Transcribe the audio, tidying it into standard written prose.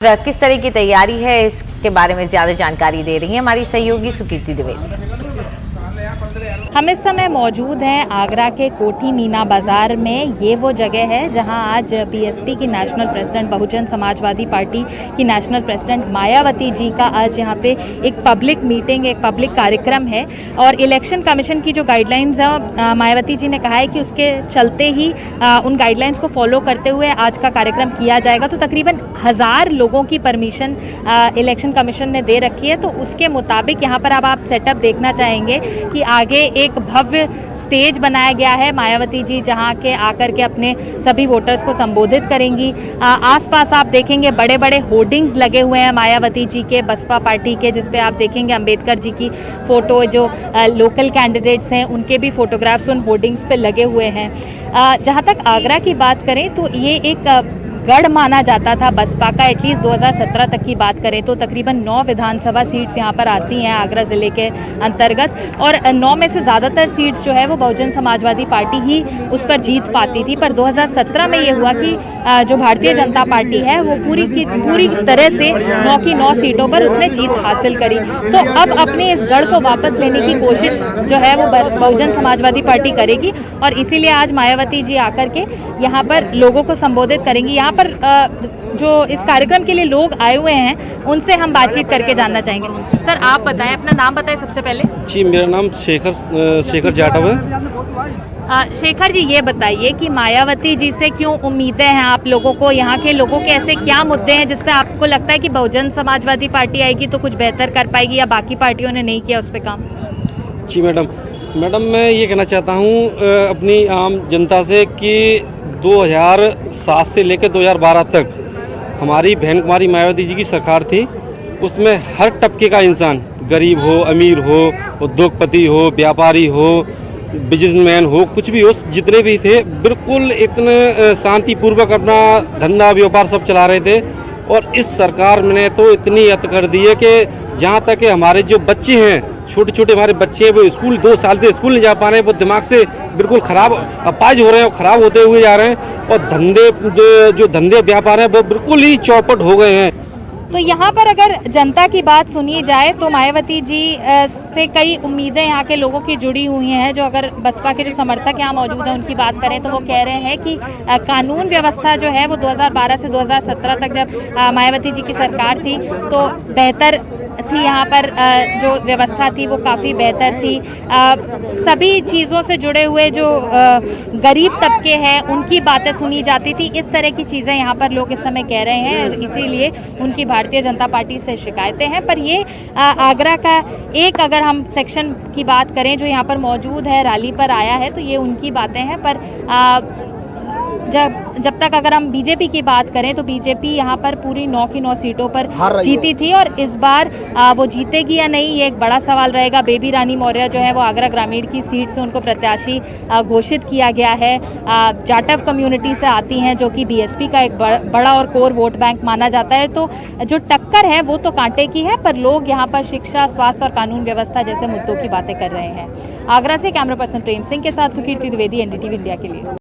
किस तरह की तैयारी है इसके बारे में ज्यादा जानकारी दे रही है हमारी सहयोगी सुकीर्ति द्विवेदी। हम इस समय मौजूद हैं आगरा के कोठी मीना बाजार में। ये वो जगह है जहां आज बीएसपी की national president, Bahujan Samajwadi party की नेशनल प्रेसिडेंट मायावती जी का आज यहां पे एक पब्लिक मीटिंग, एक पब्लिक कार्यक्रम है। और इलेक्शन कमीशन की जो गाइडलाइंस है, मायावती जी ने कहा है कि उसके चलते ही उन गाइडलाइंस को फॉलो करते हुए आज का कार्यक्रम किया जाएगा। तो तकरीबन 1000 लोगों की परमिशन इलेक्शन कमीशन ने दे रखी है। तो उसके मुताबिक यहाँ पर अब आप सेटअप देखना चाहेंगे कि आगे एक भव्य स्टेज बनाया गया है। मायावती जी जहां के आकर के अपने सभी वोटर्स को संबोधित करेंगी। आसपास आप देखेंगे बड़े बड़े होर्डिंग्स लगे हुए हैं मायावती जी के, बसपा पार्टी के, जिसपे आप देखेंगे अंबेडकर जी की फोटो, जो लोकल कैंडिडेट्स हैं उनके भी फोटोग्राफ्स उन होर्डिंग्स पे लगे हुए हैं। जहां तक आगरा की बात करें तो ये एक गढ़ माना जाता था बसपा का। एटलीस्ट 2017 तक की बात करें तो तकरीबन 9 विधानसभा सीट्स यहाँ पर आती हैं आगरा जिले के अंतर्गत, और 9 में से ज्यादातर सीट्स जो है वो बहुजन समाजवादी पार्टी ही उस पर जीत पाती थी। पर 2017 में ये हुआ कि जो भारतीय जनता पार्टी है वो पूरी तरह से 9 की 9 सीटों पर उसने जीत हासिल करी। तो अब अपने इस गढ़ को वापस लेने की कोशिश जो है वो बहुजन समाजवादी पार्टी करेगी, और इसीलिए आज मायावती जी आकर के यहाँ पर लोगों को संबोधित करेंगी। यहाँ पर जो इस कार्यक्रम के लिए लोग आए हुए हैं उनसे हम बातचीत करके जानना चाहेंगे। सर, आप बताएं, अपना नाम बताएं सबसे पहले। जी, मेरा नाम शेखर जाटव है। शेखर जी, ये बताइए कि मायावती जी से क्यों उम्मीदें हैं आप लोगों को? यहाँ के लोगों के ऐसे क्या मुद्दे हैं जिसपे आपको लगता है कि बहुजन समाजवादी पार्टी आएगी तो कुछ बेहतर कर पाएगी, या बाकी पार्टियों ने नहीं किया उस पर काम? जी मैडम, मैं ये कहना चाहता हूँ अपनी आम जनता से कि 2007 से लेकर 2012 तक हमारी बहन कुमारी मायावती जी की सरकार थी। उसमें हर तबके का इंसान, गरीब हो, अमीर हो, उद्योगपति हो, व्यापारी हो, बिजनेसमैन हो, कुछ भी हो, जितने भी थे बिल्कुल इतने शांतिपूर्वक अपना धंधा व्यापार सब चला रहे थे। और इस सरकार ने तो इतनी हद कर दी है कि जहाँ तक हमारे जो बच्चे हैं, छोटे छोटे हमारे बच्चे, वो स्कूल 2 साल से स्कूल नहीं जा पा रहे हैं, वो दिमाग से बिल्कुल खराब अपाज हो रहे हैं और खराब होते हुए जा रहे हैं। और जो धंधे व्यापार है वो बिल्कुल ही चौपट हो गए हैं। तो यहाँ पर अगर जनता की बात सुनी जाए तो मायावती जी से कई उम्मीदें यहाँ के लोगों की जुड़ी हुई हैं। जो अगर बसपा के जो समर्थक यहाँ मौजूद हैं उनकी बात करें तो वो कह रहे हैं कि कानून व्यवस्था जो है वो 2012 से 2017 तक जब मायावती जी की सरकार थी तो बेहतर थी। यहाँ पर जो व्यवस्था थी वो काफी बेहतर थी। सभी चीजों से जुड़े हुए जो गरीब तबके हैं उनकी बातें सुनी जाती थी। इस तरह की चीजें यहाँ पर लोग इस समय कह रहे हैं, इसीलिए उनकी भारतीय जनता पार्टी से शिकायतें हैं। पर ये आगरा का एक अगर हम सेक्शन की बात करें जो यहाँ पर मौजूद है, रैली पर आया है, तो ये उनकी बातें हैं। पर जब तक अगर हम बीजेपी की बात करें तो बीजेपी यहाँ पर पूरी 9 की 9 सीटों पर जीती थी, और इस बार वो जीतेगी या नहीं ये एक बड़ा सवाल रहेगा। बेबी रानी मौर्य जो है वो आगरा ग्रामीण की सीट से उनको प्रत्याशी घोषित किया गया है। जाटव कम्युनिटी से आती हैं जो कि बीएसपी का एक बड़ा और कोर वोट बैंक माना जाता है। तो जो टक्कर है वो तो कांटे की है, पर लोग यहाँ पर शिक्षा, स्वास्थ्य और कानून व्यवस्था जैसे मुद्दों की बातें कर रहे हैं। आगरा से कैमरा पर्सन प्रेम सिंह के साथ सुकीर्ति द्विवेदी, एनडीटीवी इंडिया के लिए।